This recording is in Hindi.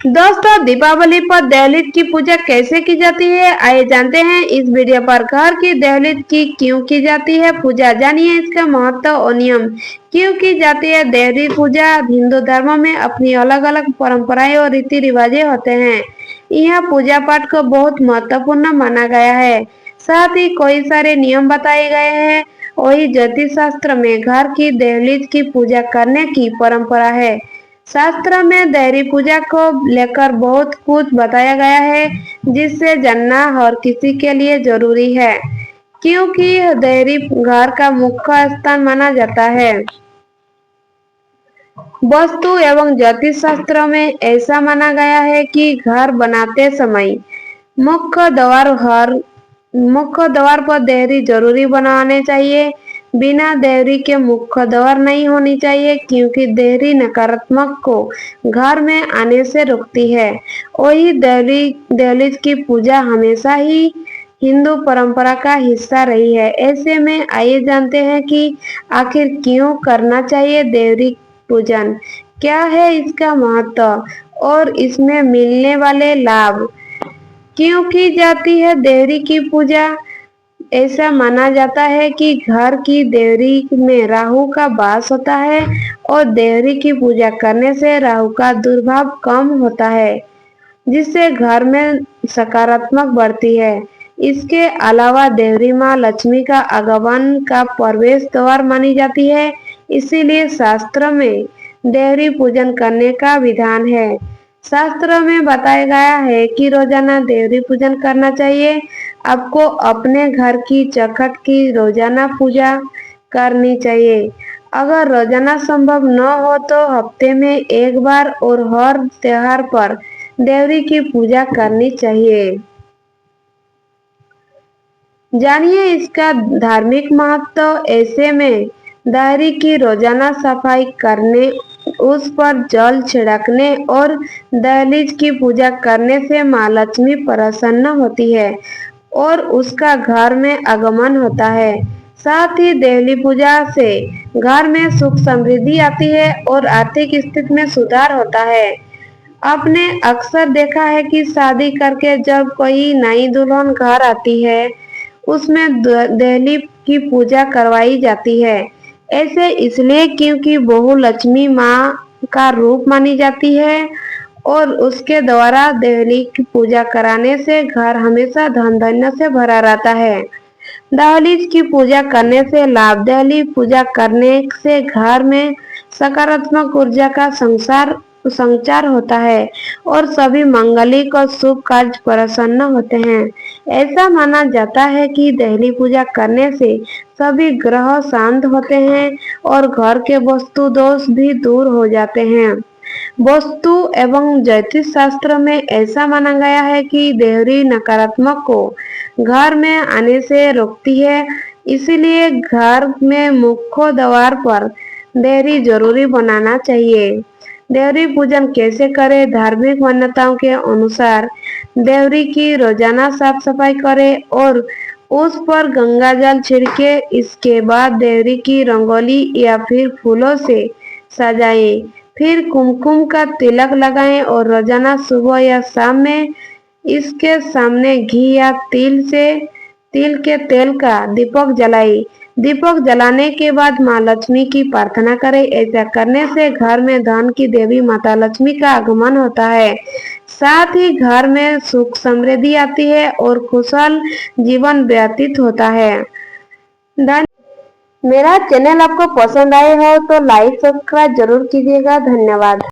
दोस्तों, दीपावली पर दहलीज की पूजा कैसे की जाती है, आइए जानते हैं इस वीडियो पर। घर की दहलीज की क्यों की जाती है पूजा, जानिए इसका महत्व और नियम। क्यों की जाती है दहलीज पूजा? हिंदू धर्म में अपनी अलग अलग परंपराएं और रीति रिवाजें होते हैं। यह पूजा पाठ को बहुत महत्वपूर्ण माना गया है। साथ ही कई सारे नियम बताए गए हैं। वही ज्योतिष शास्त्र में घर की दहलीज की पूजा करने की परंपरा है। शास्त्र में देहरी पूजा को लेकर बहुत कुछ बताया गया है, जिससे जानना हर किसी के लिए जरूरी है, क्योंकि देहरी घर का मुख्य स्थान माना जाता है। वास्तु एवं ज्योतिष शास्त्र में ऐसा माना गया है कि घर बनाते समय मुख्य द्वार हर मुख्य द्वार पर देहरी जरूरी बनवाने चाहिए। बिना देहरी के मुख्य द्वार नहीं होनी चाहिए, क्योंकि देहरी नकारात्मक को घर में आने से रोकती है। वही दहलीज की पूजा हमेशा ही हिंदू परंपरा का हिस्सा रही है। ऐसे में आइए जानते हैं कि आखिर क्यों करना चाहिए देहरी पूजन, क्या है इसका महत्व और इसमें मिलने वाले लाभ। क्यों की जाती है देहरी की पूजा? ऐसा माना जाता है कि घर की देहरी में राहु का वास होता है और देहरी की पूजा करने से राहु का दुर्भाव कम होता है, जिससे घर में सकारात्मक बढ़ती है। इसके अलावा देहरी माँ लक्ष्मी का आगमन का प्रवेश द्वार मानी जाती है। इसीलिए शास्त्र में देहरी पूजन करने का विधान है। शास्त्र में बताया गया है कि रोजाना देहरी पूजन करना चाहिए। आपको अपने घर की चौखट की रोजाना पूजा करनी चाहिए। अगर रोजाना संभव न हो तो हफ्ते में एक बार और हर त्योहार पर देवरी की पूजा करनी चाहिए। जानिए इसका धार्मिक महत्व। ऐसे में देहरी की रोजाना सफाई करने, उस पर जल छिड़कने और दहलीज की पूजा करने से माँ लक्ष्मी प्रसन्न होती है और उसका घर में आगमन होता है। साथ ही देहली पूजा से घर में सुख समृद्धि आती है और आर्थिक स्थिति में सुधार होता है। आपने अक्सर देखा है कि शादी करके जब कोई नई दुल्हन घर आती है, उसमें देहली की पूजा करवाई जाती है। ऐसे इसलिए क्योंकि बहू लक्ष्मी माँ का रूप मानी जाती है और उसके द्वारा देहली की पूजा कराने से घर हमेशा धन धान्य से भरा रहता है। दहलीज की पूजा करने से लाभ। दहली पूजा करने से घर में सकारात्मक ऊर्जा का संचार होता है और सभी मांगलिक और शुभ कार्य प्रसन्न होते हैं। ऐसा माना जाता है कि दहली पूजा करने से सभी ग्रह शांत होते हैं और घर के वस्तु दोष भी दूर हो जाते हैं। वास्तु एवं ज्योतिष शास्त्र में ऐसा माना गया है कि देहरी नकारात्मक को घर में आने से रोकती है। इसीलिए घर में मुख्य द्वार पर देहरी जरूरी बनाना चाहिए। देहरी पूजन कैसे करें? धार्मिक मान्यताओं के अनुसार देहरी की रोजाना साफ सफाई करें और उस पर गंगा जल छिड़के। इसके बाद देहरी की रंगोली या फिर फूलों से सजाएं। फिर कुमकुम का तिलक लगाएं और रोजाना सुबह या शाम में इसके सामने घी या तिल के तेल का दीपक जलाएं। दीपक जलाने के बाद माँ लक्ष्मी की प्रार्थना करें। ऐसा करने से घर में धन की देवी माता लक्ष्मी का आगमन होता है। साथ ही घर में सुख समृद्धि आती है और खुशहाल जीवन व्यतीत होता है। मेरा चैनल आपको पसंद आए हो तो लाइक सब्सक्राइब जरूर कीजिएगा। धन्यवाद।